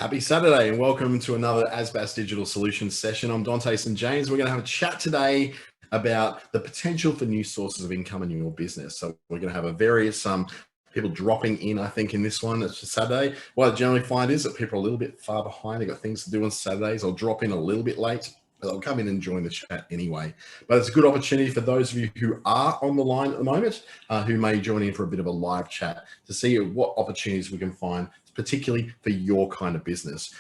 Happy Saturday and welcome to another ASBAS Digital Solutions session. I'm Dante St James. We're going to have a chat today about the potential for new sources of income in your business. So we're going to have a various people dropping in, I think, in this one. It's Saturday. What I generally find is that people are a little bit far behind. They've got things to do on Saturdays. I'll drop in a little bit late, but I'll come in and join the chat anyway. But it's a good opportunity for those of you who are on the line at the moment, who may join in for a bit of a live chat to see what opportunities we can find, particularly for your kind of business.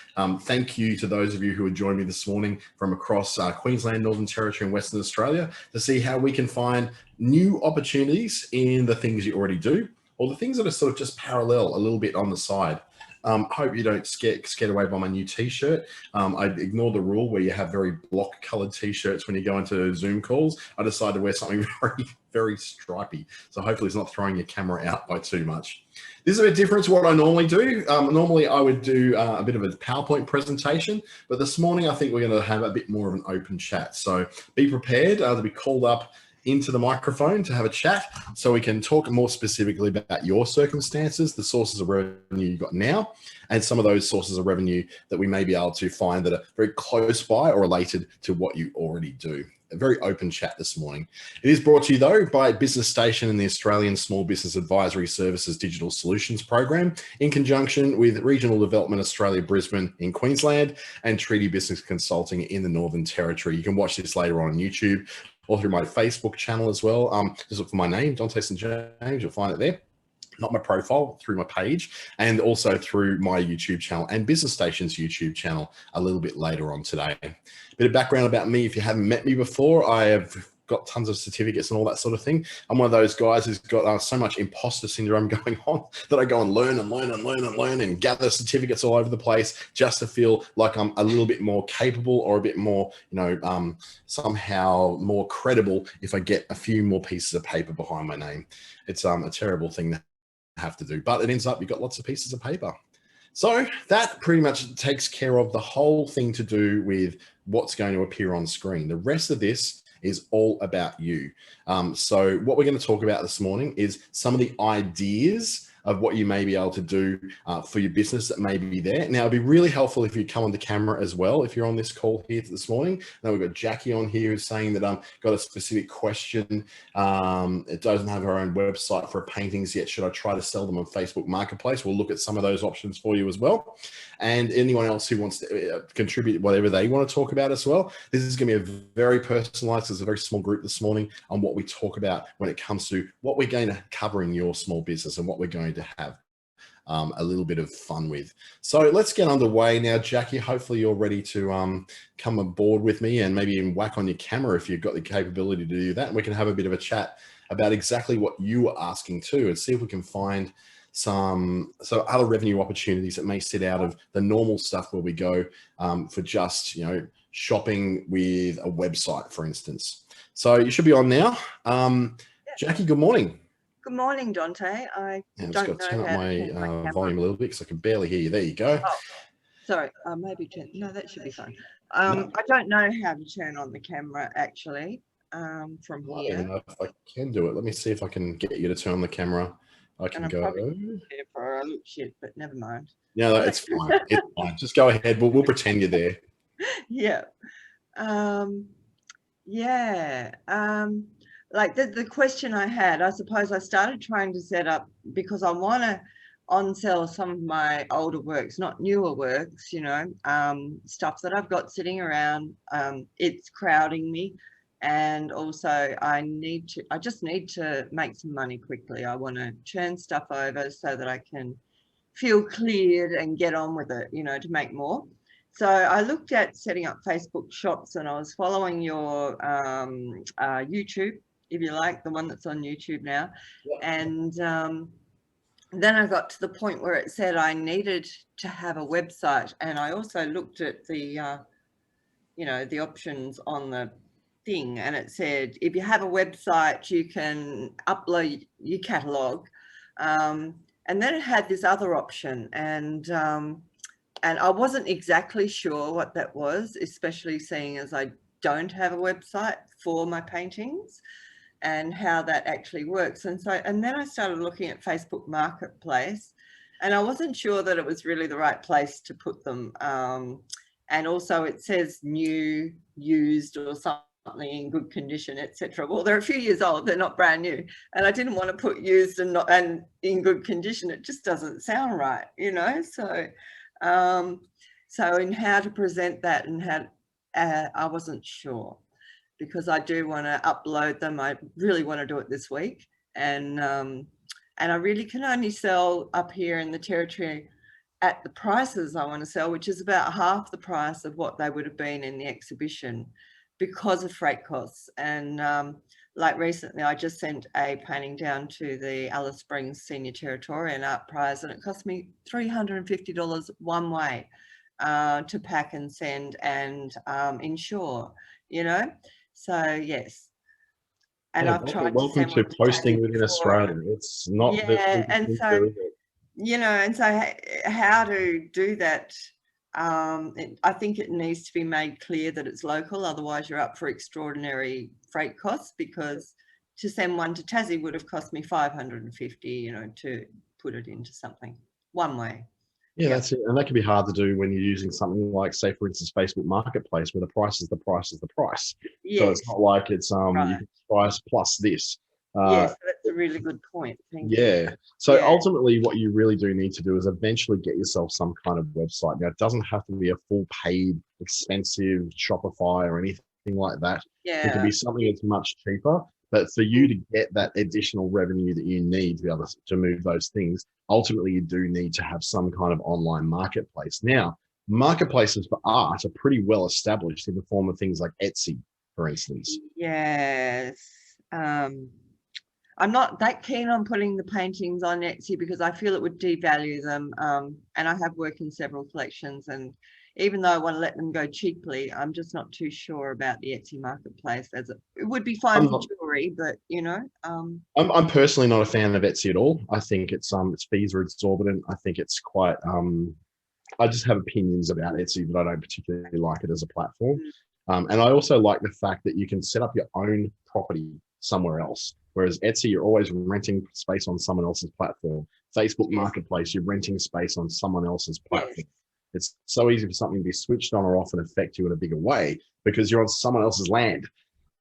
Thank you to those of you who have joined me this morning from across Queensland, Northern Territory and Western Australia to see how we can find new opportunities in the things you already do or the things that are sort of just parallel a little bit on the side. Hope you don't get scared away by my new t-shirt. I ignored the rule where you have very block colored t-shirts when you go into Zoom calls. I decided to wear something very, very stripy. So hopefully it's not throwing your camera out by too much. This is a bit different to what I normally do. Normally I would do a bit of a PowerPoint presentation, but this morning I think we're going to have a bit more of an open chat. So be prepared to be called up into the microphone to have a chat so we can talk more specifically about your circumstances, the sources of revenue you've got now, and some of those sources of revenue that we may be able to find that are very close by or related to what you already do. A very open chat this morning. It is brought to you though by Business Station and the Australian Small Business Advisory Services Digital Solutions Program in conjunction with Regional Development Australia Brisbane in Queensland and Treaty Business Consulting in the Northern Territory. You can watch this later on YouTube or through my Facebook channel as well. Just look for my name, Dante St James, you'll find it there. Not my profile, through my page, and also through my YouTube channel and Business Station's YouTube channel a little bit later on today. A bit of background about me, if you haven't met me before, I have got tons of certificates and all that sort of thing. I'm one of those guys who's got so much imposter syndrome going on that I go and learn and gather certificates all over the place just to feel like I'm a little bit more capable or a bit more, somehow more credible if I get a few more pieces of paper behind my name. It's a terrible thing to have to do, but it ends up you've got lots of pieces of paper. So that pretty much takes care of the whole thing to do with what's going to appear on screen. The rest of this is all about you. So what we're going to talk about this morning is some of the ideas of what you may be able to do for your business that may be there. Now, it'd be really helpful if you come on the camera as well, if you're on this call here this morning. Now, we've got Jackie on here who's saying that got a specific question. It doesn't have her own website for paintings yet. Should I try to sell them on Facebook Marketplace? We'll look at some of those options for you as well. And anyone else who wants to contribute whatever they want to talk about as well. This is going to be a very personalized, it's a very small group this morning on what we talk about when it comes to what we're going to cover in your small business and what we're going to have a little bit of fun with. So let's get underway now, Jackie. Hopefully you're ready to come aboard with me and maybe even whack on your camera if you've got the capability to do that. And we can have a bit of a chat about exactly what you are asking too and see if we can find some other revenue opportunities that may sit out of the normal stuff where we go for just, shopping with a website, for instance. So you should be on now. Jackie, good morning. Good morning, Dante. I just got to turn up my volume a little bit because I can barely hear you. There you go. Oh, sorry, maybe turn. No, that should be fine. I don't know how to turn on the camera actually from here. I don't know if I can do it. Let me see if I can get you to turn on the camera. I can go. For a look shit, but never mind. No, it's fine. It's fine. Just go ahead. We'll pretend you're there. Yeah. Like the question I had, I suppose I started trying to set up because I want to on-sell some of my older works, not newer works, stuff that I've got sitting around. It's crowding me. And also I just need to make some money quickly. I want to turn stuff over so that I can feel cleared and get on with it, to make more. So I looked at setting up Facebook shops and I was following your YouTube, if you like, the one that's on YouTube now. Yeah. And then I got to the point where it said I needed to have a website. And I also looked at the, the options on the thing, and it said if you have a website you can upload your catalog, and then it had this other option, and I wasn't exactly sure what that was, especially seeing as I don't have a website for my paintings and how that actually works. And then I started looking at Facebook Marketplace, And I wasn't sure that it was really the right place to put them. And also it says new, used, or something in good condition, etc. Well, they're a few years old, they're not brand new, and I didn't want to put used and not and in good condition. It just doesn't sound right, you know. So so in how to present that and how I wasn't sure, because I do want to upload them. I really want to do it this week, and I really can only sell up here in the Territory at the prices I want to sell, which is about half the price of what they would have been in the exhibition, because of freight costs. And like recently, I just sent a painting down to the Alice Springs Senior Territorian Art Prize, and it cost me $350 one way to pack and send and insure, you know. So yes. And Yeah, I've tried to welcome send to one to posting Tassie within before. Australia. It's not the Yeah, and so, is it? you know, and so how to do that, I think it needs to be made clear that it's local, otherwise you're up for extraordinary freight costs, because to send one to Tassie would have cost me $550, you know, to put it into something one way. Yeah, Yep. that's it. And that can be hard to do when you're using something like, say, for instance, Facebook Marketplace, where the price is the price is the price. Yes. So it's not like it's Right. you can price plus this. Yes, that's a really good point. Thank you. Yeah. So Yeah. ultimately, what you really do need to do is eventually get yourself some kind of website. Now, it doesn't have to be a full paid, expensive Shopify or anything like that. Yeah. It can be something that's much cheaper. But for you to get that additional revenue that you need to be able to move those things, ultimately, you do need to have some kind of online marketplace. Now, marketplaces for art are pretty well established in the form of things like Etsy, for instance. Yes. I'm not that keen on putting the paintings on Etsy because I feel it would devalue them. And I have worked in several collections, and even though I want to let them go cheaply, I'm just not too sure about the Etsy marketplace. As it would be fine for jewelry, but you know, I'm personally not a fan of Etsy at all. I think its fees are exorbitant. I think it's quite I just have opinions about Etsy that I don't particularly like it as a platform. And I also like the fact that you can set up your own property somewhere else. Whereas Etsy, you're always renting space on someone else's platform. Facebook Marketplace, you're renting space on someone else's platform. Yes. It's so easy for something to be switched on or off and affect you in a bigger way because you're on someone else's land.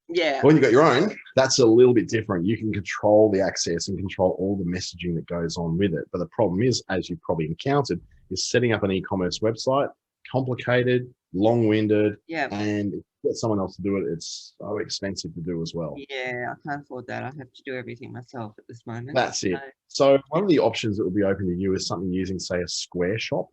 Yeah. When you've got your own, that's a little bit different. You can control the access and control all the messaging that goes on with it. But the problem is, as you've probably encountered, is setting up an e-commerce website, complicated, long-winded, and if you get someone else to do it, it's so expensive to do as well. Yeah, I can't afford that. I have to do everything myself at this moment. That's it. So one of the options that will be open to you is something using, say, a Square shop.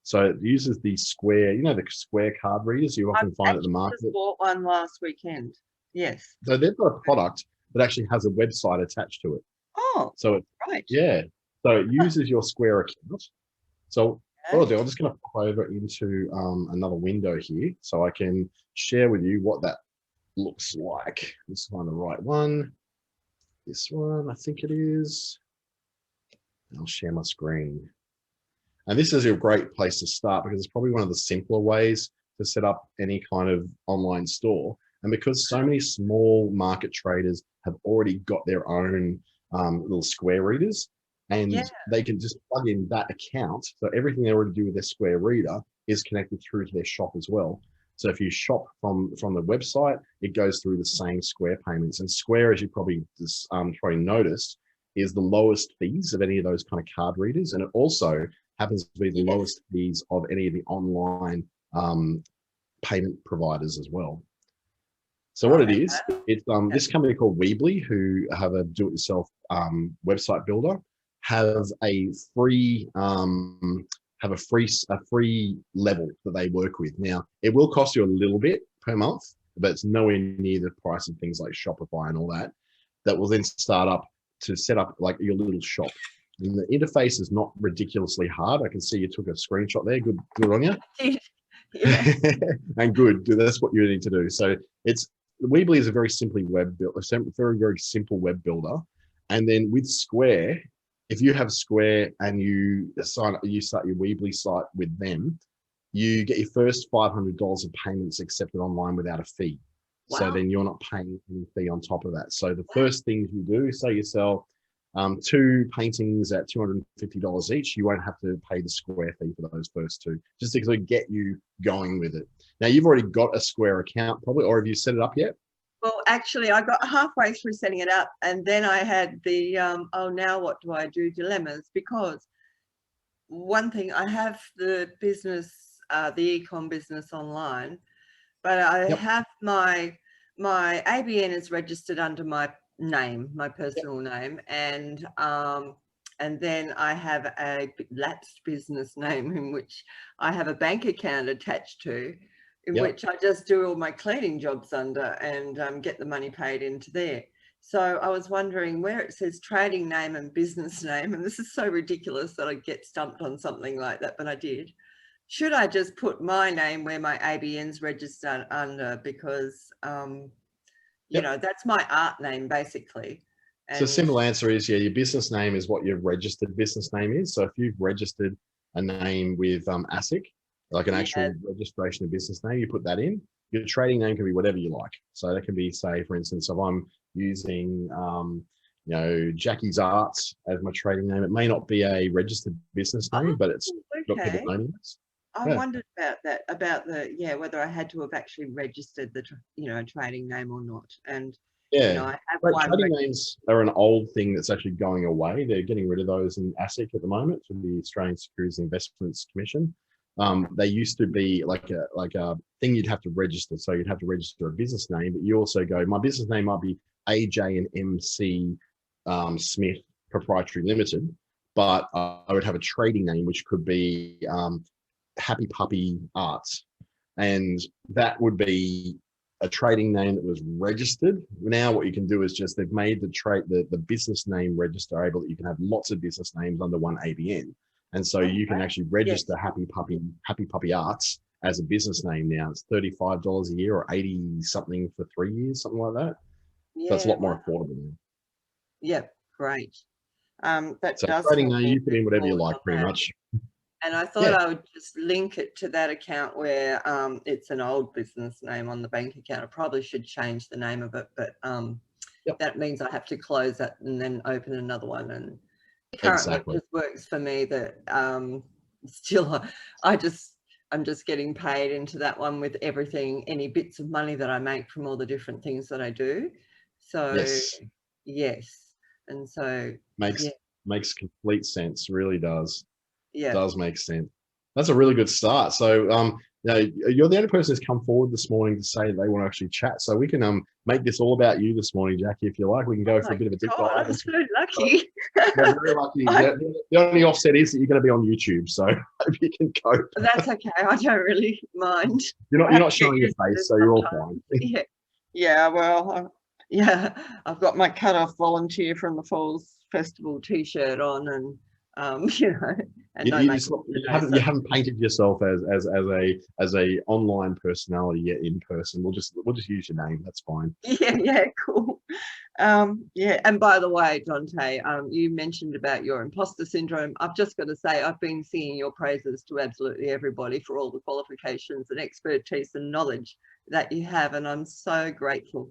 So it uses the Square, you know, the Square card readers you often find at the market. I just bought one last weekend. Yes. So they've got a product that actually has a website attached to it. Oh, so it, right. Yeah. So it uses your Square account. So what I'll do, I'm just going to pop over into another window here so I can share with you what that looks like. Let's find the right one. This one, I think it is. I'll share my screen. And this is a great place to start because it's probably one of the simpler ways to set up any kind of online store. And because so many small market traders have already got their own little Square readers, and they can just plug in that account. So everything they already do with their Square reader is connected through to their shop as well. So if you shop from the website, it goes through the same Square payments. And Square, as you probably noticed, is the lowest fees of any of those kind of card readers. And it also happens to be the lowest fees of any of the online payment providers as well. So what it is, it's this company called Weebly, who have a do-it-yourself website builder, have a free level that they work with. Now, it will cost you a little bit per month, but it's nowhere near the price of things like Shopify and all that. That will then start up to set up like your little shop. And the interface is not ridiculously hard. I can see you took a screenshot there. Good on you. And good. That's what you need to do. So Weebly is a very simple very simple web builder. And then with Square, if you have Square and you start your Weebly site with them, you get your first $500 of payments accepted online without a fee. Wow. So then you're not paying any fee on top of that. So the first things you do, say you sell 2 paintings at $250 each. You won't have to pay the square fee for those first 2, just to sort of get you going with it. Now, you've already got a Square account probably, or have you set it up yet? Well, actually, I got halfway through setting it up, and then I had the, oh, now what do I do dilemmas, because one thing, I have the business, the ecom business online, but I have my ABN is registered under my name, my personal name, and then I have a lapsed business name in which I have a bank account attached to, in which I just do all my cleaning jobs under, and get the money paid into there. So I was wondering, where it says trading name and business name, and this is so ridiculous that I get stumped on something like that, but I did. Should I just put my name where my ABN's registered under? Because, you know, that's my art name basically. So the simple answer is, yeah, your business name is what your registered business name is. So if you've registered a name with ASIC, like an actual registration of business name, you put that in. Your trading name can be whatever you like. So that can be, say, for instance, if I'm using, you know, Jackie's Arts as my trading name, it may not be a registered business name, but it's got people knowing it. I wondered about that, about the, whether I had to have actually registered the, you know, trading name or not. And, you know, I have one. Trading names are an old thing that's actually going away. They're getting rid of those in ASIC at the moment for the Australian Securities and Investments Commission. They used to be like a thing you'd have to register. So you'd have to register a business name, but you also go, my business name might be AJ and MC Smith Proprietary Limited, but I would have a trading name, which could be Happy Puppy Arts. And that would be a trading name that was registered. Now what you can do is just, they've made the business name register able that you can have lots of business names under one ABN. And so you can actually register Happy Puppy Arts as a business name now. It's $35 a year or 80 something for 3 years, something like that. So it's a lot more affordable now. Yeah, great. That so does trading name, you put in whatever you like pretty much. And I thought I would just link it to that account where it's an old business name on the bank account. I probably should change the name of it, but that means I have to close that and then open another one. And currently it just works for me that still I'm just getting paid into that one with everything, any bits of money that I make from all the different things that I do. So yes. And so makes complete sense, really does. Yeah, does make sense. That's a really good start. So you know, you're the only person who's come forward this morning to say they want to actually chat. So we can make this all about you this morning, Jackie, if you like. We can go for a bit of a deep dive. I'm so lucky. You're very lucky. The only offset is that you're going to be on YouTube, so hope you can cope. That's okay. I don't really mind. You're not showing your face, so you're all fine. Yeah. Well, I've got my cut-off volunteer from the Falls Festival T-shirt on, and you know, and you haven't painted yourself as a online personality yet in person. We'll just use your name. That's fine. Yeah, cool. And by the way, Dante, you mentioned about your imposter syndrome. I've just got to say, I've been singing your praises to absolutely everybody for all the qualifications and expertise and knowledge that you have, and I'm so grateful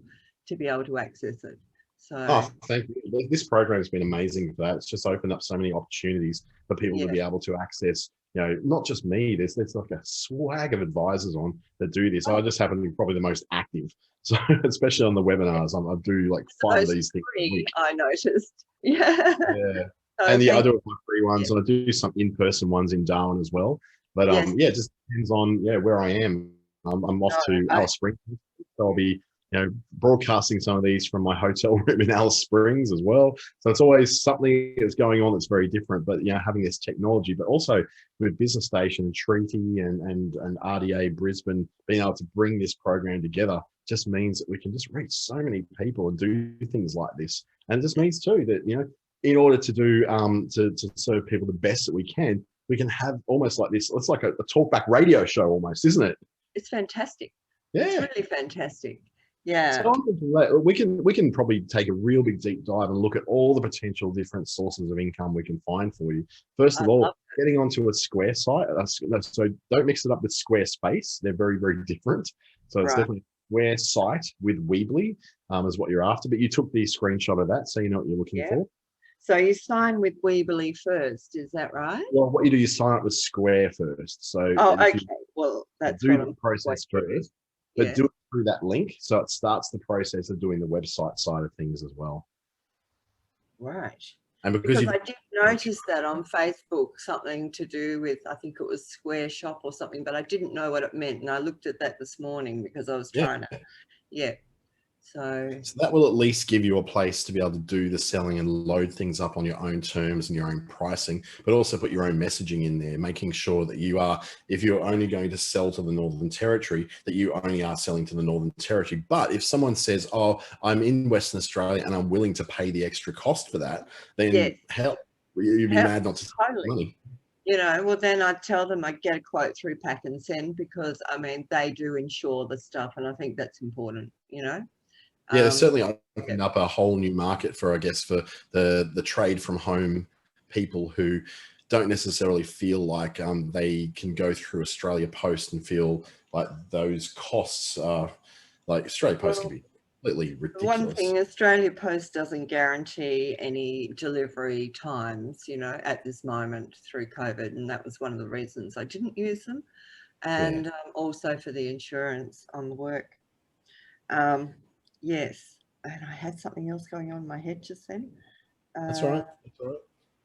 to be able to access it. So thank you. This program has been amazing for that. It's just opened up so many opportunities for people to be able to access, you know, not just me. There's like a swag of advisors on that do this. I just happen to be probably the most active. So especially on the webinars, I do like 5 of these things a week. I noticed. Yeah. And I do my free ones, and I do some in-person ones in Darwin as well. But it just depends on where I am. I'm off to Alice Springs, so I'll be broadcasting some of these from my hotel room in Alice Springs as well. So it's always something that's going on that's very different, but having this technology, but also with Business Station, Treaty and RDA Brisbane, being able to bring this program together just means that we can just reach so many people and do things like this. And it just means too that, in order to do, to serve people the best that we can have almost like this, it's like a talkback radio show almost, isn't it? It's fantastic. Yeah. It's really fantastic. Yeah. So we can probably take a real big deep dive and look at all the potential different sources of income we can find for you. First of all, getting onto a Square site. So don't mix it up with Squarespace. They're very, very different. So it's definitely a Square site with Weebly is what you're after. But you took the screenshot of that, so you know what you're looking for. So you sign with Weebly first, is that right? Well, what you do, you sign up with Square first. So Oh, and if okay. you Well, that's do what the I'm process waiting. first, but Yeah, do it through that link. So it starts the process of doing the website side of things as well. right. And because Because you've I did notice that on Facebook, something to do with, I think it was Square Shop or something, but I didn't know what it meant. And I looked at that this morning because I was yeah. trying to, yeah. So, So that will at least give you a place to be able to do the selling and load things up on your own terms and your own pricing, but also put your own messaging in there, making sure that you are, if you're only going to sell to the Northern Territory, that you only are selling to the Northern Territory. But if someone says, oh, I'm in Western Australia and I'm willing to pay the extra cost for that, yes, then hell, you'd be mad not to spend totally. money. You know, well, then I'd tell them I'd get a quote through Pack and Send because, I mean, they do insure the stuff. And I think that's important, you know. Yeah, there's certainly Yeah, opened up a whole new market for, I guess, for the trade from home people who don't necessarily feel like they can go through Australia Post and feel like those costs are like Australia Post can well, be completely the one ridiculous. thing, Australia Post doesn't guarantee any delivery times, you know, at this moment through COVID. And that was one of the reasons I didn't use them. Yeah, And also for the insurance on the work. Um, yes. And I had something else going on in my head just then. that's all Uh, right.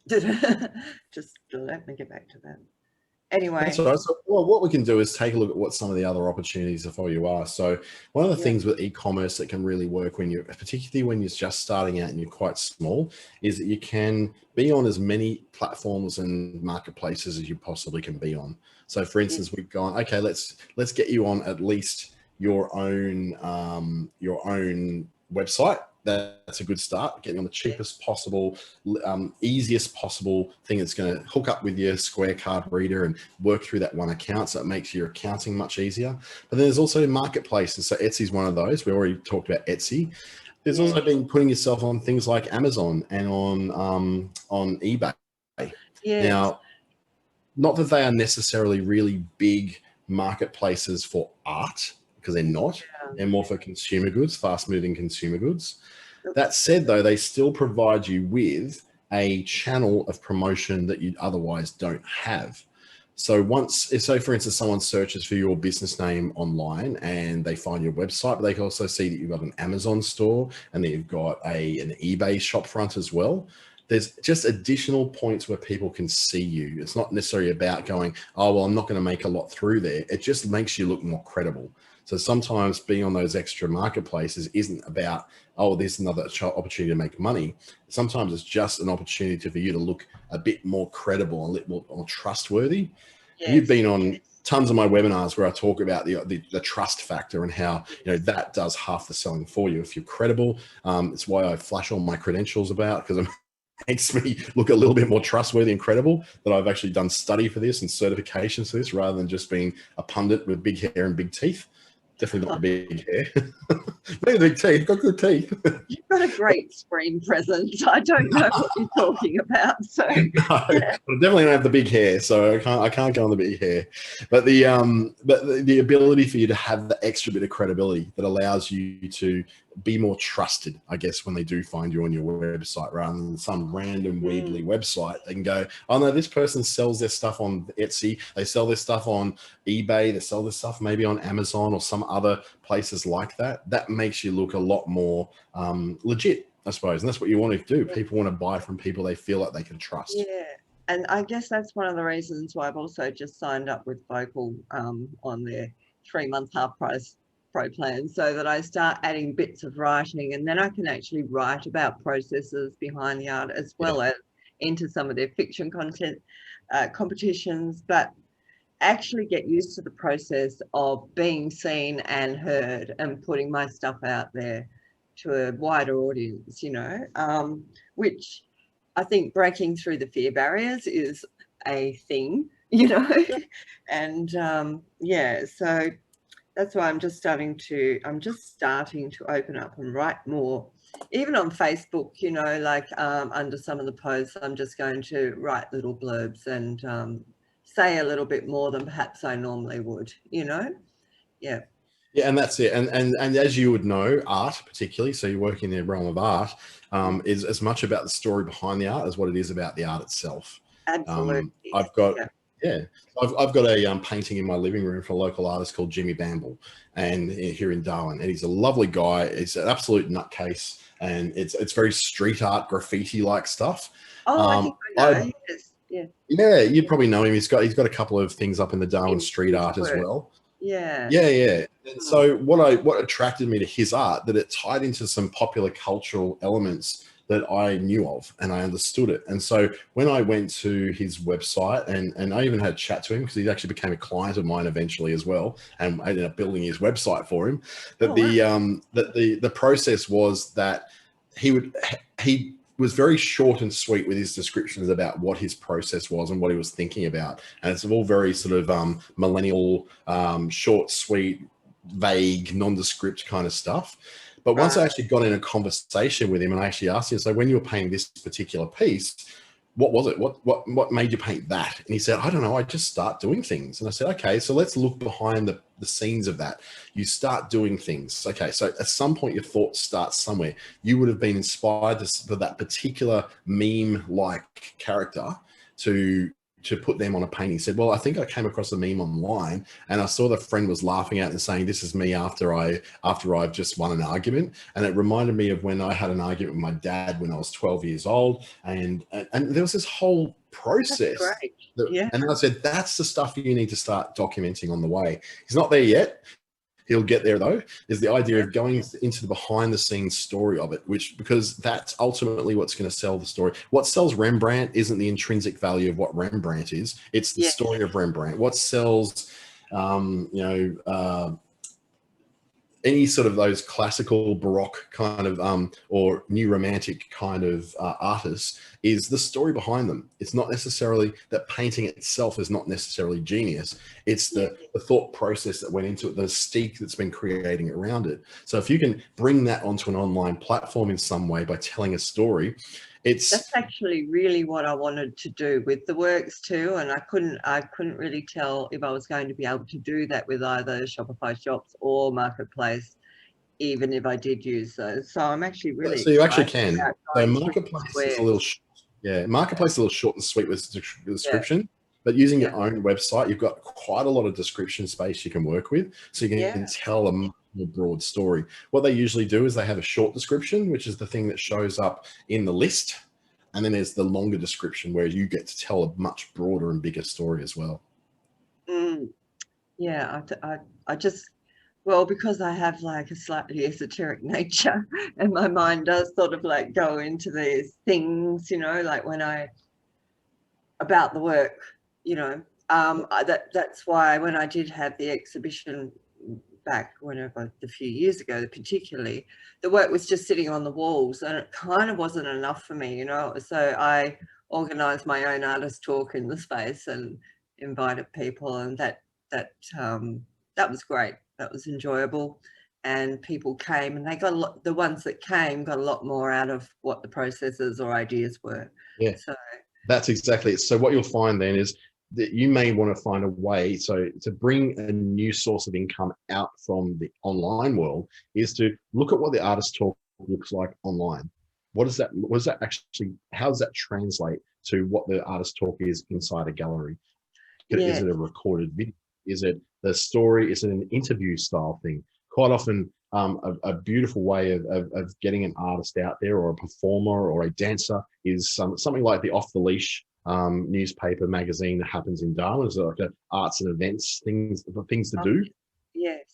That's all right. just let me get back to that. That's Anyway, all right. So, well, what we can do is take a look at what some of the other opportunities are for you are. So, one of the yeah, things with e-commerce that can really work when you're, particularly when you're just starting out and you're quite small, is that you can be on as many platforms and marketplaces as you possibly can be on. So, for yeah, instance, we've gone, okay, let's get you on at least your own website. That's a good start. Getting on the yeah, cheapest possible, easiest possible thing that's going to hook up with your Square card reader and work through that one account, so it makes your accounting much easier. But then there's also marketplaces. So Etsy's one of those. We already talked about Etsy. There's yeah, also been putting yourself on things like Amazon and on eBay. yes, Now, not that they are necessarily really big marketplaces for art, because they're not. They're more for consumer goods, fast moving consumer goods. That said, though, they still provide you with a channel of promotion that you otherwise don't have. So so for instance, someone searches for your business name online and they find your website, but they can also see that you've got an Amazon store and that you've got an eBay shop front as well. There's just additional points where people can see you. It's not necessarily about going, oh, well, I'm not going to make a lot through there. It just makes you look more credible. So sometimes being on those extra marketplaces isn't about, oh, there's another opportunity to make money. Sometimes it's just an opportunity for you to look a bit more credible and a little more trustworthy. You've yes, been on tons of my webinars where I talk about the trust factor and how that does half the selling for you. If you're credible, it's why I flash all my credentials about, because it makes me look a little bit more trustworthy and credible that I've actually done study for this and certifications for this, rather than just being a pundit with big hair and big teeth. Definitely not the big hair. Maybe the big teeth. Got good teeth. You've got a great screen presence. I don't know what you're talking about. So, No, but I definitely don't have the big hair, so I can't go on the big hair. But the ability for you to have the extra bit of credibility that allows you to be more trusted, I guess, when they do find you on your website, rather than some random Weebly website. They can go, oh no, this person sells their stuff on Etsy, they sell their stuff on eBay, they sell their stuff maybe on Amazon or some other places like that. That makes you look a lot more legit, I suppose. And that's what you want to do. People want to buy from people they feel like they can trust. yeah. And I guess that's one of the reasons why I've also just signed up with Vocal on their 3-month half price pro plan, so that I start adding bits of writing, and then I can actually write about processes behind the art as Yeah. well as into some of their fiction content competitions, but actually get used to the process of being seen and heard and putting my stuff out there to a wider audience, which I think breaking through the fear barriers is a thing, and yeah, so that's why I'm just starting to open up and write more, even on Facebook, like under some of the posts, I'm just going to write little blurbs and say a little bit more than perhaps I normally would, yeah. Yeah, and that's it. And as you would know, art particularly, so you work in the realm of art, is as much about the story behind the art as what it is about the art itself. Absolutely. I've got Yeah. yeah, I've got a painting in my living room from a local artist called Jimmy Bamble, and here in Darwin, and he's a lovely guy. He's an absolute nutcase, and it's very street art, graffiti like stuff. Oh, I think I I know. Yes. Yeah. Yeah, you'd probably know him. He's got a couple of things up in the Darwin In street his art as work. well. Yeah. Yeah, yeah. And Mm. so what attracted me to his art, that it tied into some popular cultural elements that I knew of and I understood it. And so when I went to his website, and I even had a chat to him because he actually became a client of mine eventually as well, and I ended up building his website for him. Oh, That wow. the process was that he was very short and sweet with his descriptions about what his process was and what he was thinking about. And it's all very sort of millennial, short, sweet, vague, nondescript kind of stuff. But once I Right. actually got in a conversation with him and I actually asked him, so when you were painting this particular piece, what was it? What made you paint that? And he said, I don't know, I just start doing things. And I said, okay, so let's look behind the scenes of that. You start doing things. Okay, so at some point your thought starts somewhere. You would have been inspired for that particular meme like character to put them on a painting. He said, well, I think I came across a meme online and I saw the friend was laughing at it and saying, this is me after I've just won an argument. And it reminded me of when I had an argument with my dad when I was 12 years old. And there was this whole That's process great. Yeah. and I said, that's the stuff you need to start documenting on the way. He's not there yet. He'll get there though. Is the idea Yeah. of going into the behind the scenes story of it, because that's ultimately what's going to sell the story. What sells Rembrandt isn't the intrinsic value of what Rembrandt is; it's the Yeah. story of Rembrandt. What sells, any sort of those classical Baroque kind of or new romantic kind of artists is the story behind them. It's not necessarily that painting itself is not necessarily genius. It's Yeah. the thought process that went into it, the mystique that's been creating around it. So if you can bring that onto an online platform in some way by telling a story, That's it's actually really what I wanted to do with the works too, and I couldn't really tell if I was going to be able to do that with either Shopify shops or Marketplace, even if I did use those. So I'm actually really so you actually excited can. about So going through marketplace is a little, squares. marketplace is a little short and sweet with Yeah, description. But using yeah, your own website, you've got quite a lot of description space you can work with, so you yeah. can tell a much more broad story. What they usually do is they have a short description, which is the thing that shows up in the list, and then there's the longer description where you get to tell a much broader and bigger story as well. Mm, yeah, I just, well, because I have like a slightly esoteric nature and my mind does sort of like go into these things, like about the work, you know. That's why when I did have the exhibition back whenever a few years ago, particularly, the work was just sitting on the walls and it kind of wasn't enough for me, So I organised my own artist talk in the space and invited people, and that was great. That was enjoyable, and people came, and they got a lot. The ones that came got a lot more out of what the processes or ideas were. Yeah. So That's exactly it. So what you'll find then is that you may want to find a way to bring a new source of income out from the online world is to look at what the artist talk looks like online. What does that actually, how does that translate to what the artist talk is inside a gallery? yeah, Is it a recorded video? Is it the story? Is it an interview style thing? Quite often, a beautiful way of getting an artist out there, or a performer or a dancer, is something like the Off the Leash newspaper magazine that happens in Darwin. It's like arts and events things to oh, do. yes,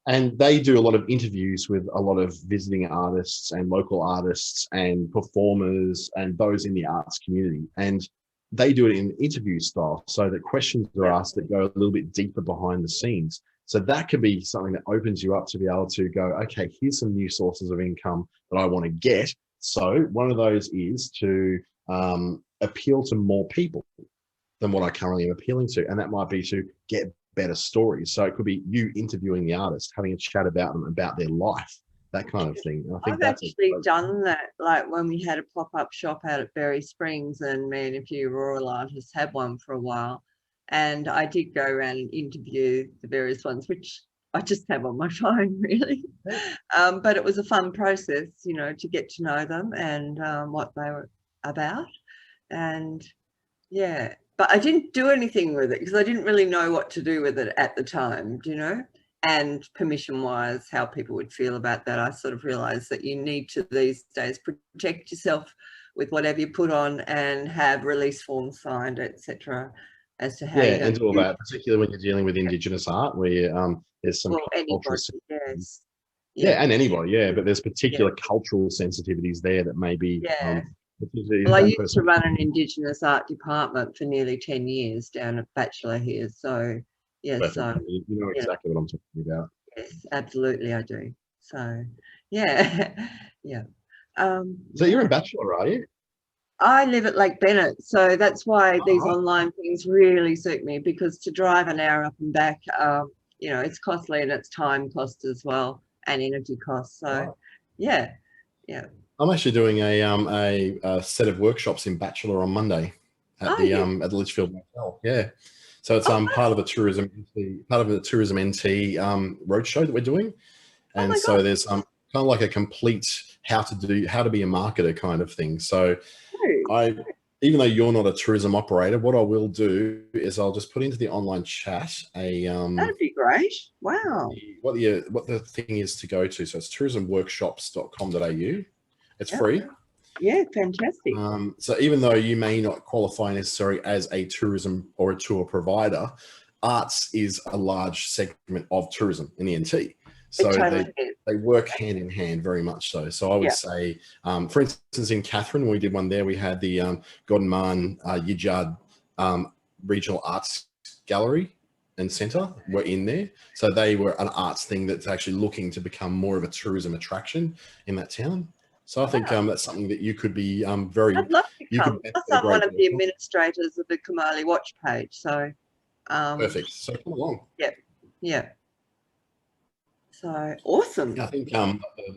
And they do a lot of interviews with a lot of visiting artists and local artists and performers and those in the arts community. And they do it in interview style, so that questions are yeah, asked that go a little bit deeper behind the scenes. So that could be something that opens you up to be able to go, okay, here's some new sources of income that I want to get. So one of those is to appeal to more people than what I currently am appealing to. And that might be to get better stories. So it could be you interviewing the artist, having a chat about them, about their life, that kind of thing. And I think I've that's actually done that, like when we had a pop-up shop out at Berry Springs, and me and a few rural artists had one for a while, and I did go around and interview the various ones, which I just have on my phone, really. But it was a fun process, you know, to get to know them and what they were about. And yeah, but I didn't do anything with it because I didn't really know what to do with it at the time, you know. And permission-wise, how people would feel about that, I sort of realised that you need to these days protect yourself with whatever you put on and have release forms signed, etc., as to how Yeah, you're going and to all use that, particularly when you're dealing with Indigenous art, where there's some well, cultural, anybody, yes, yeah, yeah, and anybody, yeah, but there's yeah, particular cultural sensitivities there that may be, yeah. particularly Well, if I that used to person. run an Indigenous art department for nearly 10 years down at Bachelor here. So, yeah, Perfect. so, You know yeah, exactly what I'm talking about. yes, absolutely I do. So, yeah, yeah. So you're a Yeah, bachelor, are you? I live at Lake Bennett. So that's why All these right. online things really suit me because to drive an hour up and back, you know, it's costly and it's time cost as well and energy costs. So, Right. yeah, yeah. I'm actually doing a set of workshops in Bachelor on Monday Oh, yeah. at the Litchfield Motel. Yeah. So it's Oh, part of the tourism NT roadshow that we're doing. oh And my so God. there's kind of like a complete how to be a marketer kind of thing. So I, even though you're not a tourism operator, what I will do is I'll just put into the online chat a That'd be great. Wow. what the thing is to go to. So it's tourismworkshops.com.au. It's Yeah. free. Yeah, fantastic. So even though you may not qualify necessarily as a tourism or a tour provider, arts is a large segment of tourism in the NT. It So totally is. they work hand in hand very much so. So I would Yeah. say, for instance, in Catherine, when we did one there, we had the Godman Yijard Regional Arts Gallery and Centre were in there. So they were an arts thing that's actually looking to become more of a tourism attraction in that town. So I think Wow. that's something that you could be I'd love to you come. could benefit Plus, a I'm one great of deal the from. administrators of the Kamali Watch page. So, Perfect. So come along. yeah, yeah. So awesome. Yeah, I think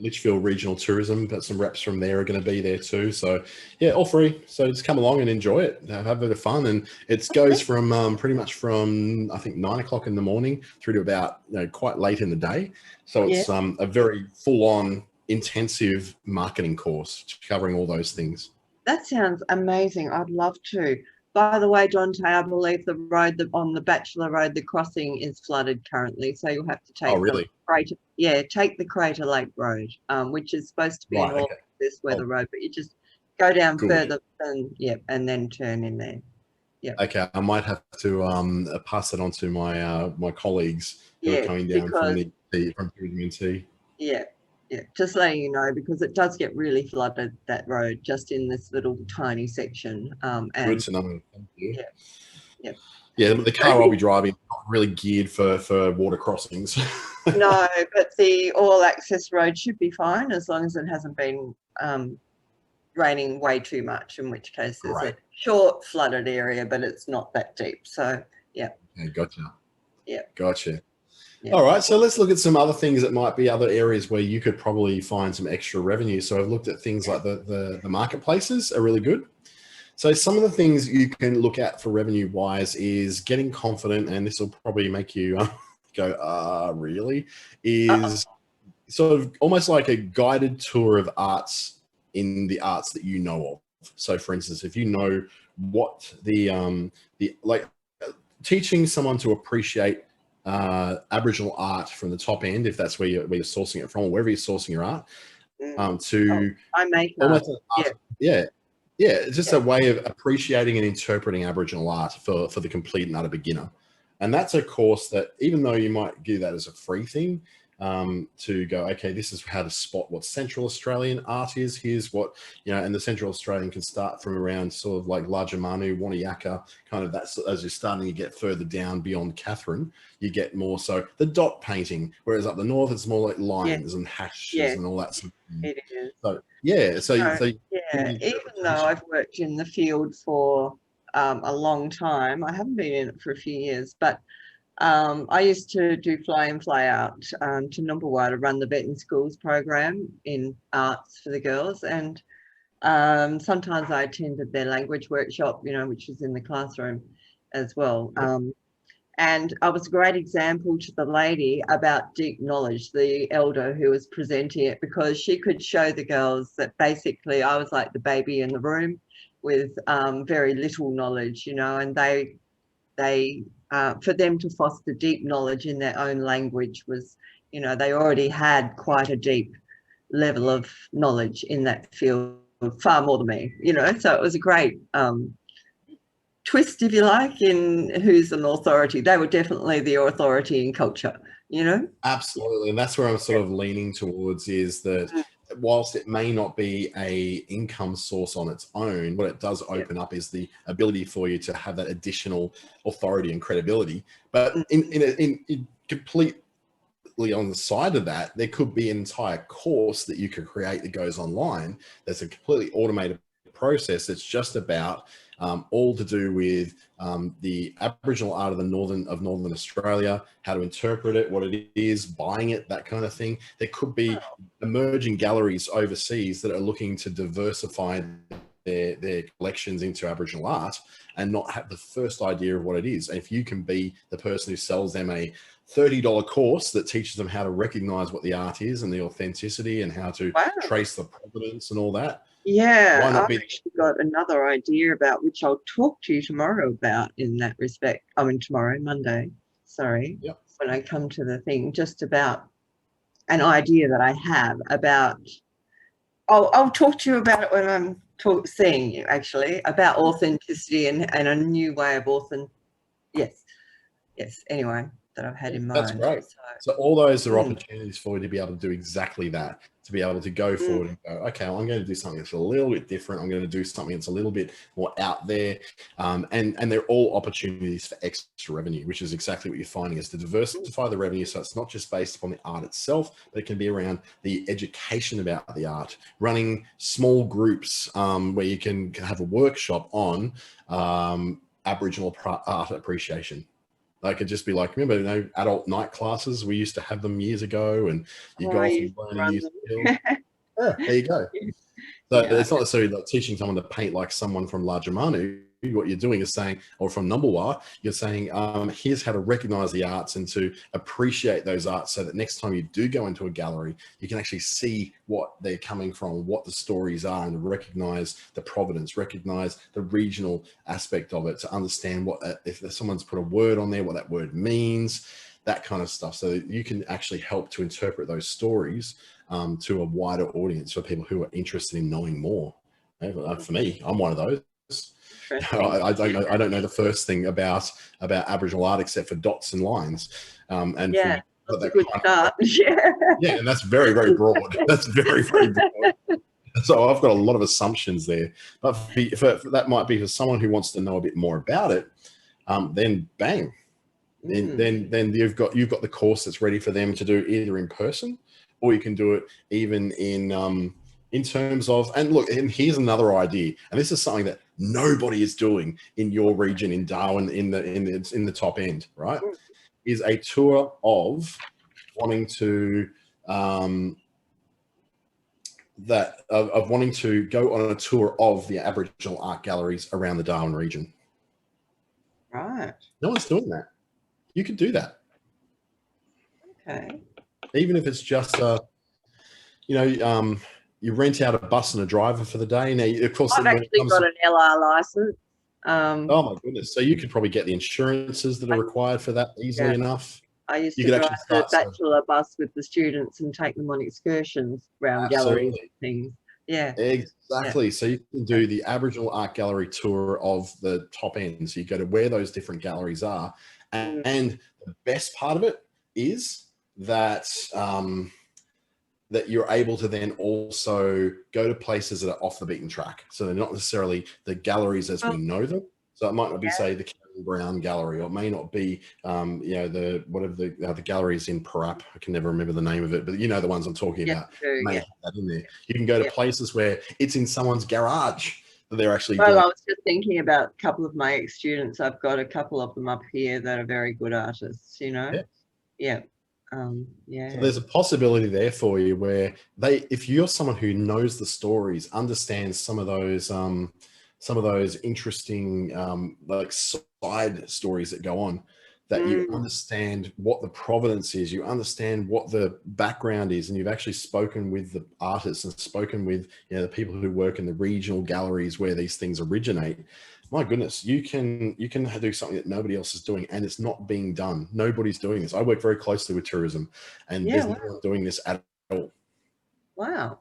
Litchfield Regional Tourism, but some reps from there are going to be there too. So yeah, all free. So just come along and enjoy it. Have a bit of fun, and it goes from pretty much from I think 9 o'clock in the morning through to about quite late in the day. So Yeah. it's a very full-on, intensive marketing course covering all those things. That sounds amazing. I'd love to. By the way, Dante, I believe the road on the Bachelor Road, the crossing is flooded currently, so you'll have to Oh, take the really? Crater, yeah, take the Crater Lake Road, which is supposed to be an Right. all Okay. this weather Oh, road, but you just go down good. further and and then turn in there. Yeah. Okay, I might have to pass it on to my colleagues who are Yeah, coming down from because from TUMT. yeah, yeah, just letting you know because it does get really flooded that road just in this little tiny section. Good And to know. Thank you. yeah, yeah. Yeah, the car I'll be driving is not really geared for water crossings. No, but the all access road should be fine as long as it hasn't been raining way too much, in which case there's a Great. short flooded area, but it's not that deep. So yeah, Okay, gotcha. yeah, Gotcha. yeah. All right, so let's look at some other things that might be other areas where you could probably find some extra revenue. So I've looked at things like the marketplaces are really good. So some of the things you can look at for revenue wise is getting confident, and this will probably make you go, really? Is sort of almost like a guided tour of arts in the arts that you know of. So for instance, if you know what the like teaching someone to appreciate Aboriginal art from the top end, if that's where you're sourcing it from, or wherever you're sourcing your art, to I make art. almost Yeah, yeah, it's just yeah, a way of appreciating and interpreting Aboriginal art for the complete and utter beginner. And that's a course that, even though you might do that as a free thing, to go, okay, this is how to spot what Central Australian art is. Here's what, and the Central Australian can start from around sort of like Largemanu, Wanayaka, kind of that. As you're starting to get further down beyond Catherine, you get more so the dot painting, whereas up the north, it's more like lines and hashes yeah, and all that sort of thing. it is. So, yeah, so Yeah, even though I've worked in the field for a long time, I haven't been in it for a few years, but I used to do fly in, fly out to Numbulwar to run the Vet Schools program in arts for the girls. And sometimes I attended their language workshop, which was in the classroom as well. And I was a great example to the lady about deep knowledge, the elder who was presenting it, because she could show the girls that basically I was like the baby in the room with very little knowledge, you know, and they for them to foster deep knowledge in their own language was, you know, they already had quite a deep level of knowledge in that field, far more than me, you know. So it was a great twist, if you like, in who's an authority. They were definitely the authority in culture, you know. Absolutely. And that's where I'm sort of leaning towards, is that whilst it may not be a income source on its own, what it does open up is the ability for you to have that additional authority and credibility. But in completely on the side of that, there could be an entire course that you could create that goes online. That's a completely automated process. That's just about all to do with the Aboriginal art of Northern Australia, how to interpret it, what it is, buying it, that kind of thing. There could be emerging galleries overseas that are looking to diversify their collections into Aboriginal art and not have the first idea of what it is. And if you can be the person who sells them a $30 course that teaches them how to recognize what the art is and the authenticity and how to trace the provenance and all that. Yeah, I've actually got another idea about which I'll talk to you tomorrow about in that respect. I mean, tomorrow, Monday, sorry, when I come to the thing, just about an idea that I have about, I'll talk to you about it when I'm seeing you, actually, about authenticity and a new way of yes, anyway, that I've had in mind. That's great. So all those are opportunities for you to be able to do exactly that, to be able to go forward and go, okay, well, I'm going to do something that's a little bit different. I'm going to do something that's a little bit more out there. And they're all opportunities for extra revenue, which is exactly what you're finding, is to diversify the revenue. So it's not just based upon the art itself, but it can be around the education about the art, running small groups where you can have a workshop on Aboriginal art appreciation. They could just be like, remember, you know, adult night classes? We used to have them years ago, and you go off and learn a new skill. Yeah, there you go. So it's not necessarily like teaching someone to paint like someone from Lajamanu. What you're doing is saying, or from Numbulwar, you're saying, here's how to recognize the arts and to appreciate those arts, so that next time you do go into a gallery, you can actually see what they're coming from, what the stories are, and recognize the provenance, recognize the regional aspect of it, to understand what, if someone's put a word on there, what that word means, that kind of stuff. So you can actually help to interpret those stories to a wider audience, for people who are interested in knowing more. For me, I'm one of those. I don't know the first thing about Aboriginal art except for dots and lines. And yeah, that's a good start. Yeah, and that's very, very broad. That's very, very broad. So I've got a lot of assumptions there. But that might be for someone who wants to know a bit more about it. Then bang, then you've got the course that's ready for them to do, either in person, or you can do it even in terms of, and look, and here's another idea, and this is something that nobody is doing in your region, in Darwin, in the top end, right? Is a tour of wanting to wanting to go on a tour of the Aboriginal art galleries around the Darwin region. Right. No one's doing that. You could do that. Okay. Even if it's just you rent out a bus and a driver for the day. Now, of course, I've actually got an LR license. Oh my goodness! So you could probably get the insurances that are required for that easily enough. I used to drive the bachelor bus with the students and take them on excursions around galleries and things. Yeah, exactly. Yeah. So you can do the Aboriginal Art Gallery tour of the top end. So you go to where those different galleries are, and the best part of it is that that you're able to then also go to places that are off the beaten track. So they're not necessarily the galleries as we know them. So it might not be, say, the Karen Brown Gallery, or it may not be, the galleries in Parap. I can never remember the name of it, but you know the ones I'm talking about. May have that in there. You can go to places where it's in someone's garage that they're actually doing. I was just thinking about a couple of my ex-students. I've got a couple of them up here that are very good artists, you know? Yeah. So there's a possibility there for you where if you're someone who knows the stories, understands some of those interesting like side stories that go on, that you understand what the provenance is, you understand what the background is, and you've actually spoken with the artists and spoken with, you know, the people who work in the regional galleries where these things originate. My goodness, you can do something that nobody else is doing, and it's not being done. Nobody's doing this. I work very closely with tourism, and there's no one doing this at all. Wow,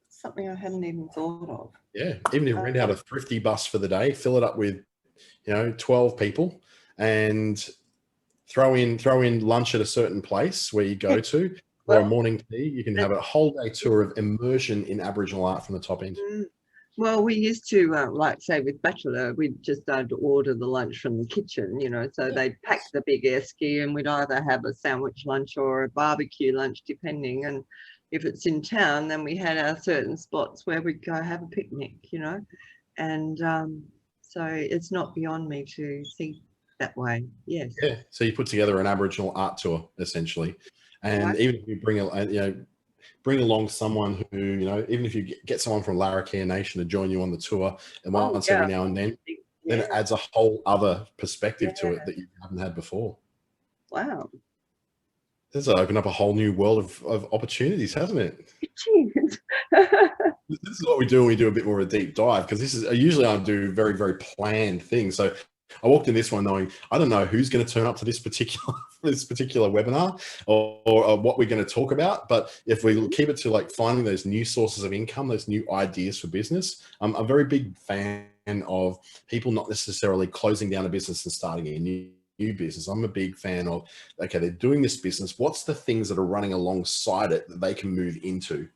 something I hadn't even thought of. Yeah, even if you rent out a thrifty bus for the day, fill it up with, you know, 12 people, and throw in lunch at a certain place where you go to, or a morning tea. You can have a whole day tour of immersion in Aboriginal art from the top end. Well, we used to, like say with Bachelor, we'd just started to order the lunch from the kitchen, you know, so they'd pack the big esky, and we'd either have a sandwich lunch or a barbecue lunch, depending. And if it's in town, then we had our certain spots where we'd go have a picnic, you know. And so it's not beyond me to think that way. Yes. Yeah. So you put together an Aboriginal art tour, essentially. And even if you bring along someone who, you know, even if you get someone from Larrakia Nation to join you on the tour, and once every now and then it adds a whole other perspective to it that you haven't had before. Wow. This has opened up a whole new world of opportunities, hasn't it? This is what we do when we do a bit more of a deep dive, because this is usually I do very, very planned things. So I walked in this one knowing I don't know who's going to turn up to this particular webinar or what we're going to talk about. But if we keep it to like finding those new sources of income, those new ideas for business, I'm a very big fan of people not necessarily closing down a business and starting a new business. I'm a big fan of, okay, they're doing this business. What's the things that are running alongside it that they can move into?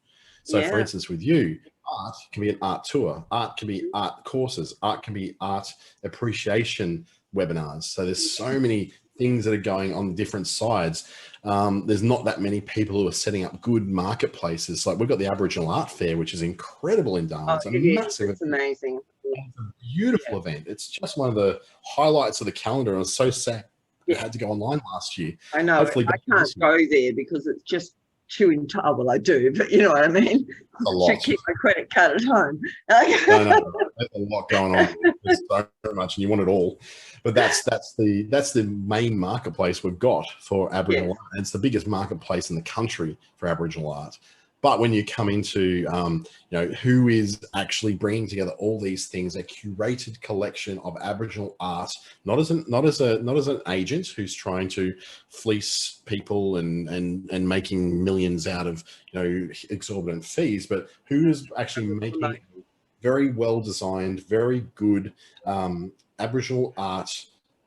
So for instance, with you, art can be an art tour, art can be art courses, art can be art appreciation webinars. So there's so many things that are going on different sides. There's not that many people who are setting up good marketplaces. Like we've got the Aboriginal Art Fair, which is incredible in Darwin. It's a massive, it's amazing. It's a beautiful event. It's just one of the highlights of the calendar. I was so sad it had to go online last year. I know. Hopefully I can't go there because it's just too entire. Well, I do, but you know what I mean. A lot. Should keep my credit card at home. No, there's a lot going on. There's so much, and you want it all. But that's the main marketplace we've got for Aboriginal art. And it's the biggest marketplace in the country for Aboriginal art. But when you come into, you know, who is actually bringing together all these things, a curated collection of Aboriginal art, not as an agent who's trying to fleece people and making millions out of, you know, exorbitant fees, but who is actually making a very well designed, very good Aboriginal art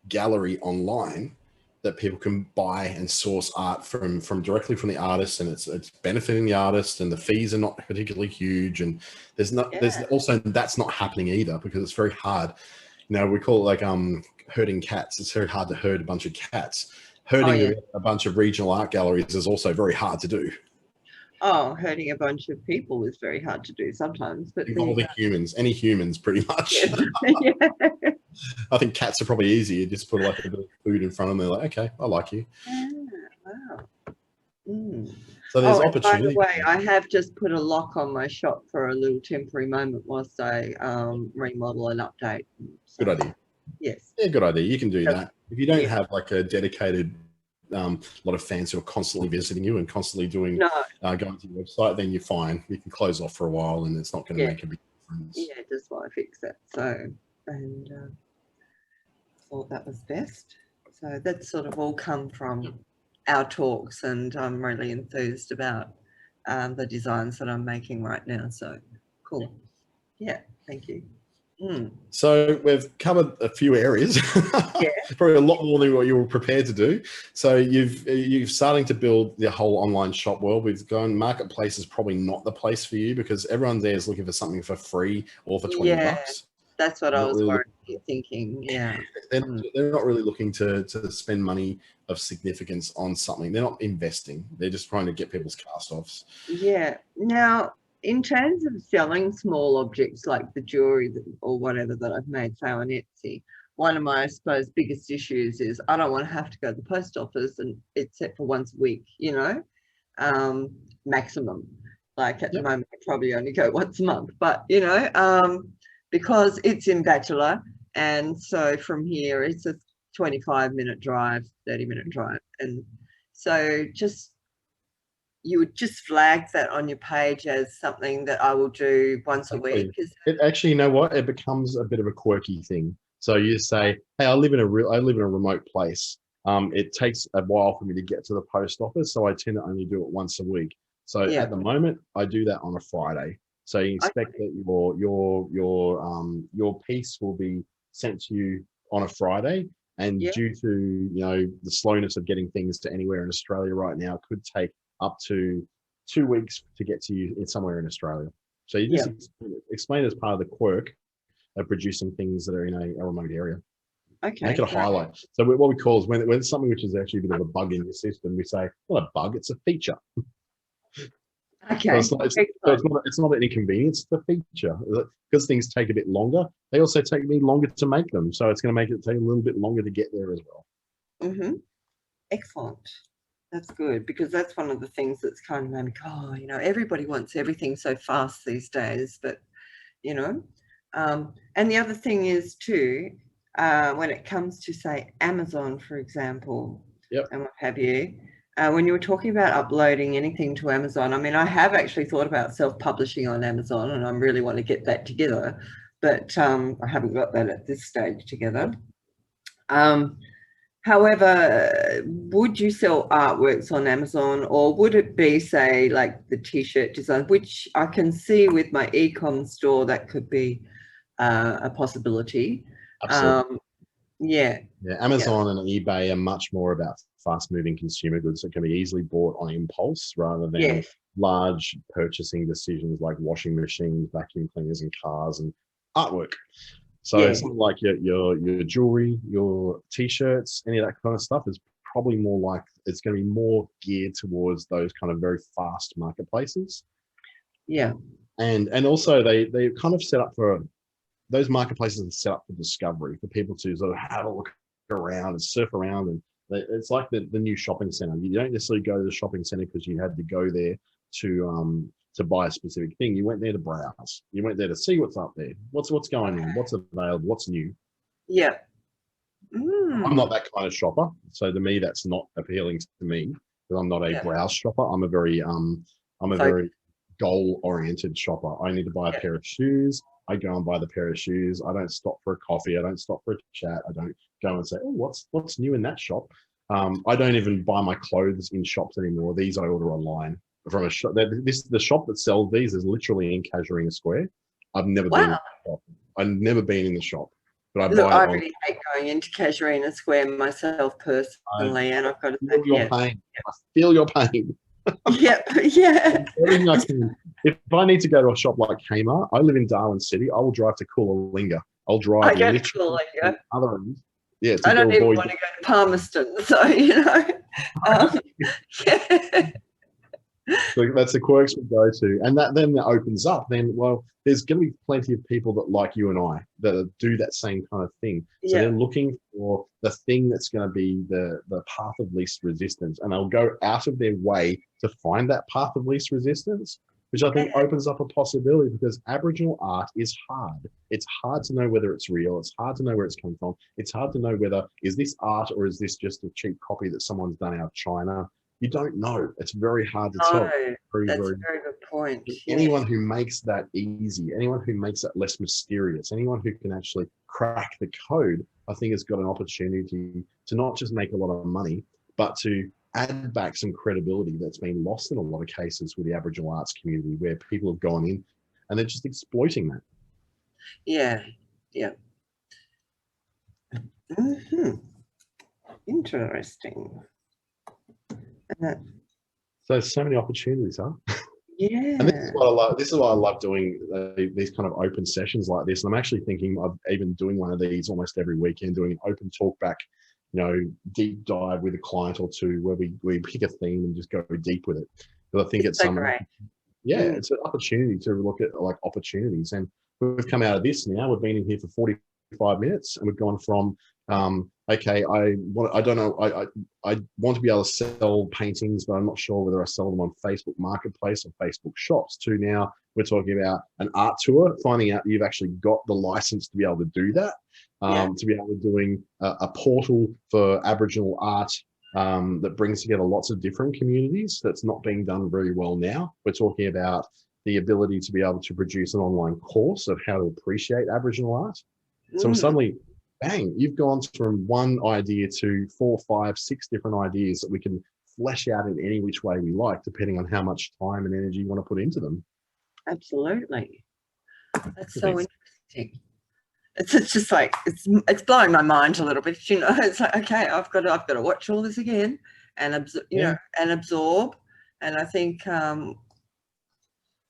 gallery online that people can buy and source art from directly from the artist, and it's benefiting the artist, and the fees are not particularly huge, and there's also that's not happening either because it's very hard. You know, we call it like herding cats. It's very hard to herd a bunch of cats. Herding a bunch of regional art galleries is also very hard to do. Oh, herding a bunch of people is very hard to do sometimes. But involving humans, any humans, pretty much. I think cats are probably easier. Just put like a bit of food in front of them. They're like, okay, I like you. Wow. So there's opportunity. By the way, I have just put a lock on my shop for a little temporary moment whilst I remodel and update. So, good idea. Yes. Yeah, good idea. You can do that. If you don't have like a dedicated lot of fans who are constantly visiting you and constantly doing going to your website, then you're fine. You can close off for a while and it's not going to make a big difference. Yeah, just while I fix it. So, and thought that was best. So that's sort of all come from our talks, and I'm really enthused about the designs that I'm making right now. So cool. Yeah, thank you. So we've covered a few areas, probably a lot more than what you were prepared to do. So you've starting to build the whole online shop world. We've gone marketplace is probably not the place for you because everyone there is looking for something for free or for $20. That's what I was thinking. Yeah, they're not really looking to spend money of significance on something. They're not investing. They're just trying to get people's cast-offs. Yeah. Now, in terms of selling small objects like the jewelry or whatever that I've made, say on Etsy, one of my, I suppose, biggest issues is I don't want to have to go to the post office and except for once a week, you know, maximum. Like at the moment, I probably only go once a month, but you know, because it's in Bachelor, and so from here it's a 25-minute drive, 30-minute drive. And so you would just flag that on your page as something that I will do once a week. It actually, you know what? It becomes a bit of a quirky thing. So you say, hey, I live in a remote place. It takes a while for me to get to the post office, so I tend to only do it once a week. So at the moment, I do that on a Friday. So you expect that your piece will be sent to you on a Friday, and due to the slowness of getting things to anywhere in Australia right now, it could take up to 2 weeks to get to you somewhere in Australia. So you just explain as part of the quirk of producing things that are in a remote area. Okay. Make it a highlight. So what we call is when it's something which is actually a bit of a bug in your system, we say, not a bug, it's a feature. Okay. So it's not an inconvenience, it's a feature. Because things take a bit longer, they also take me longer to make them. So it's going to make it take a little bit longer to get there as well. Mm-hmm. Excellent. That's good, because that's one of the things that's kind of made me go, everybody wants everything so fast these days, but, and the other thing is too, when it comes to, say, Amazon, for example, and what have you, when you were talking about uploading anything to Amazon, I mean, I have actually thought about self-publishing on Amazon, and I really want to get that together, but I haven't got that at this stage together. However, would you sell artworks on Amazon, or would it be, say, like the T-shirt design, which I can see with my e-com store, that could be a possibility. Absolutely. Amazon and eBay are much more about fast-moving consumer goods that can be easily bought on impulse rather than large purchasing decisions like washing machines, vacuum cleaners, and cars and artwork. So something like your jewelry, your T-shirts, any of that kind of stuff is probably more like, it's going to be more geared towards those kind of very fast marketplaces. Yeah. And also they kind of set up for, those marketplaces are set up for discovery, for people to sort of have a look around and surf around. And it's like the new shopping center. You don't necessarily go to the shopping center because you had to go there to buy a specific thing. You went there to browse. You went there to see what's up there. What's going on? What's available? What's new? Yeah. I'm not that kind of shopper. So to me, that's not appealing to me, because I'm not a browse shopper. I'm a very very goal-oriented shopper. I need to buy a pair of shoes. I go and buy the pair of shoes. I don't stop for a coffee. I don't stop for a chat. I don't go and say, oh, what's new in that shop? I don't even buy my clothes in shops anymore. These I order online from a shop. The shop that sells these is literally in Casuarina Square. I've never been in the shop. I've never been in the shop. But I really hate going into Casuarina Square myself personally, and I've got to feel your pain. I feel your pain. Yeah. If I need to go to a shop like Kmart, I live in Darwin City. I will drive to Coolangatta. I'll drive to Coolangatta. Other end. Yeah, I don't even want to go to Palmerston, so So that's the quirks we go to, and that then opens up. Then, well, there's going to be plenty of people that like you and I that do that same kind of thing. So they're looking for the thing that's going to be the path of least resistance, and they'll go out of their way to find that path of least resistance, which I think opens up a possibility, because Aboriginal art is hard. It's hard to know whether it's real. It's hard to know where it's come from. It's hard to know whether is this art or is this just a cheap copy that someone's done out of China. You don't know. It's very hard to tell. That's a very good point. Anyone who makes that easy, anyone who makes it less mysterious, anyone who can actually crack the code, I think has got an opportunity to not just make a lot of money, but to add back some credibility that's been lost in a lot of cases with the Aboriginal arts community, where people have gone in and they're just exploiting that. Yeah. Interesting. So many opportunities, huh? Yeah. And this is what I love. This is why I love doing these kind of open sessions like this. And I'm actually thinking of even doing one of these almost every weekend, doing an open talk back, deep dive with a client or two, where we pick a theme and just go deep with it. But I think it's great. It's an opportunity to look at like opportunities. And we've come out of this now. We've been in here for 45 minutes, and we've gone from okay, I want to be able to sell paintings, but I'm not sure whether I sell them on Facebook Marketplace or Facebook Shops, to now we're talking about an art tour, finding out you've actually got the license to be able to do that. to be able to doing a portal for Aboriginal art that brings together lots of different communities. That's not being done very well now. We're talking about the ability to be able to produce an online course of how to appreciate Aboriginal art. So suddenly, bang, you've gone from one idea to 4, 5, 6 different ideas that we can flesh out in any which way we like, depending on how much time and energy you want to put into them. Absolutely. That's so interesting. It's just like, it's blowing my mind a little bit, you know. It's like, okay, I've got to watch all this again and absorb, you know, and absorb. And I think,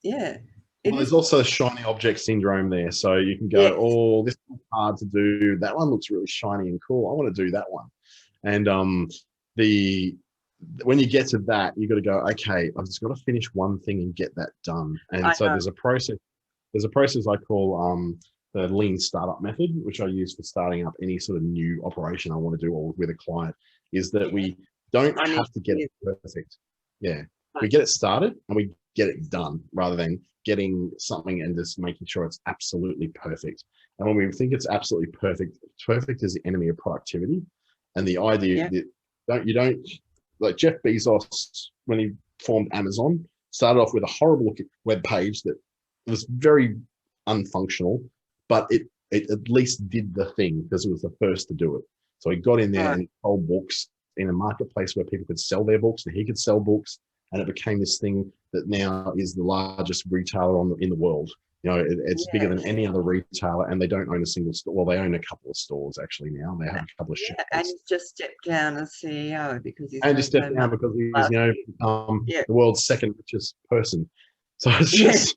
yeah. Well, there's also shiny object syndrome there. So you can go, oh, this is hard to do. That one looks really shiny and cool. I want to do that one. And when you get to that, you've got to go, okay, I've just got to finish one thing and get that done. And so there's a process I call the lean startup method, which I use for starting up any sort of new operation I want to do or with a client, is that we don't have to get it perfect. Yeah. We get it started and we get it done rather than getting something and just making sure it's absolutely perfect. And when we think it's absolutely perfect, perfect is the enemy of productivity. And the idea that you don't, like Jeff Bezos, when he formed Amazon, started off with a horrible looking web page that was very unfunctional, but it at least did the thing because it was the first to do it. So he got in there and sold books in a marketplace where people could sell their books and he could sell books. And it became this thing that now is the largest retailer in the world. You know, it's bigger than any other retailer, and they don't own a single store. Well, they own a couple of stores actually now. They have a couple of shops. And he's just stepped down as CEO because he's the world's second richest person. So it's just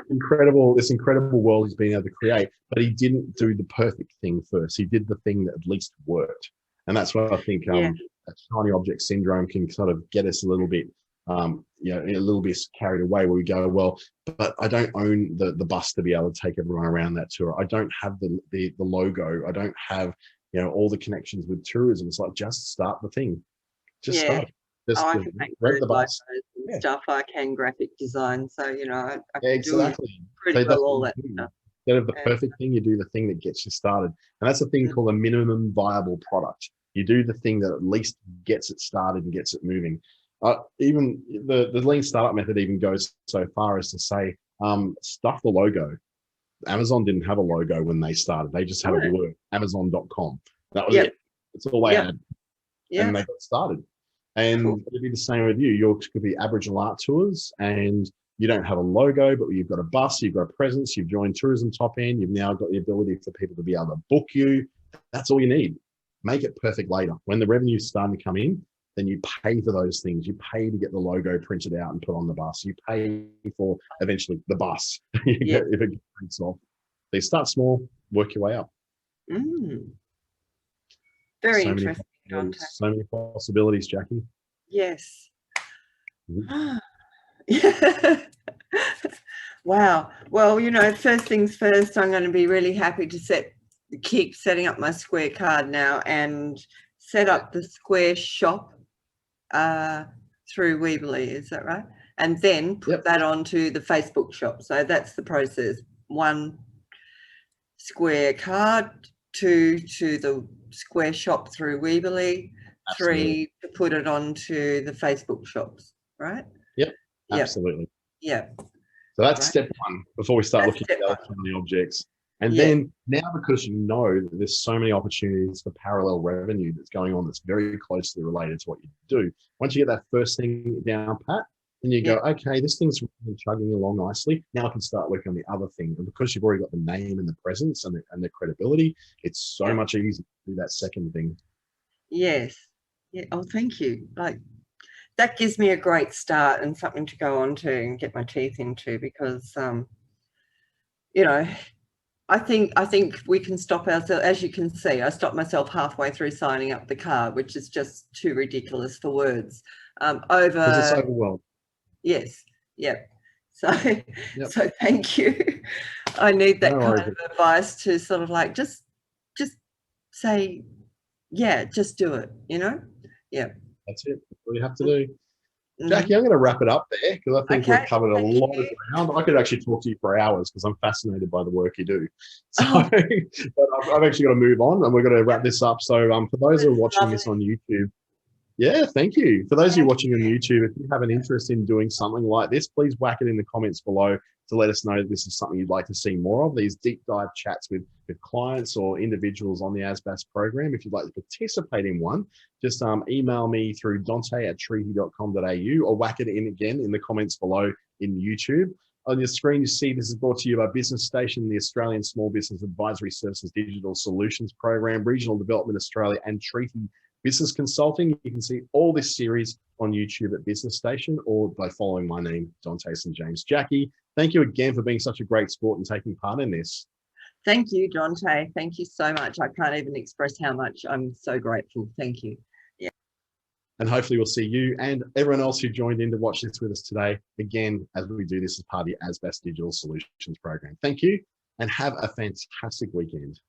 incredible. This incredible world he's been able to create, but he didn't do the perfect thing first. He did the thing that at least worked, and that's what I think. That shiny object syndrome can sort of get us a little bit. A little bit carried away where we go, well, but I don't own the bus to be able to take everyone around that tour. I don't have the logo. I don't have, all the connections with tourism. It's like, just start the thing. Just start. I can make the bus stuff. I can graphic design. So, I can do pretty well all that stuff. Instead of the perfect thing, you do the thing that gets you started. And that's a thing called a minimum viable product. You do the thing that at least gets it started and gets it moving. Even the lean startup method even goes so far as to say, stuff the logo. Amazon didn't have a logo when they started. They just had a word, Amazon.com. That was it. That's all they had. And they got started. And it'd be the same with you. Yours could be Aboriginal Art Tours, and you don't have a logo, but you've got a bus, you've got a presence, you've joined Tourism Top End, you've now got the ability for people to be able to book you. That's all you need. Make it perfect later. When the revenue's starting to come in, then you pay for those things. You pay to get the logo printed out and put on the bus. You pay for eventually the bus if it prints off. So you start small, work your way up. Very interesting. So many possibilities, Jackie. Yes. Wow. Well, first things first, I'm going to be really happy to keep setting up my Square card now and set up the Square shop through Weebly, is that right? And then put that onto the Facebook shop. So that's the process. 1, Square card, 2, to the Square shop through Weebly, 3, to put it onto the Facebook shops, right? Yep, absolutely. Yeah. So that's step 1 before we start looking at the other shiny objects. And then now, because you know that there's so many opportunities for parallel revenue that's going on that's very closely related to what you do, once you get that first thing down pat, then you go, okay, this thing's really chugging along nicely. Now I can start working on the other thing. And because you've already got the name and the presence and the credibility, it's so much easier to do that second thing. Yes. Yeah. Oh, thank you. That gives me a great start and something to go on to and get my teeth into because, I think we can stop ourselves. As you can see, I stopped myself halfway through signing up the card, which is just too ridiculous for words. Because it's overwhelmed. Yes. Yep. So thank you. I need that kind of advice to sort of just say, just do it. Yeah. That's it. That's what you have to do. Jackie, I'm going to wrap it up there because I think we've Okay, covered a thank lot of you. ground. I could actually talk to you for hours because I'm fascinated by the work you do. So, Oh, but I've actually got to move on and we're going to wrap this up. So, for those who are that's watching lovely. this on YouTube, yeah, thank you. For those of you Thank watching on you. YouTube, if you have an interest in doing something like this, please whack it in the comments below to let us know that this is something you'd like to see more of, these deep dive chats with clients or individuals on the ASBAS program. If you'd like to participate in one, just email me through dante@treaty.com.au or whack it in again in the comments below in YouTube. On your screen, you see this is brought to you by Business Station, the Australian Small Business Advisory Services Digital Solutions Program, Regional Development Australia, and Treaty Business Consulting. You can see all this series on YouTube at Business Station or by following my name, Dante St James. Jackie, thank you again for being such a great sport and taking part in this. Thank you, Dante. Thank you so much. I can't even express how much I'm so grateful. Thank you. Yeah. And hopefully we'll see you and everyone else who joined in to watch this with us today again as we do this as part of the ASBAS Digital Solutions Program. Thank you and have a fantastic weekend.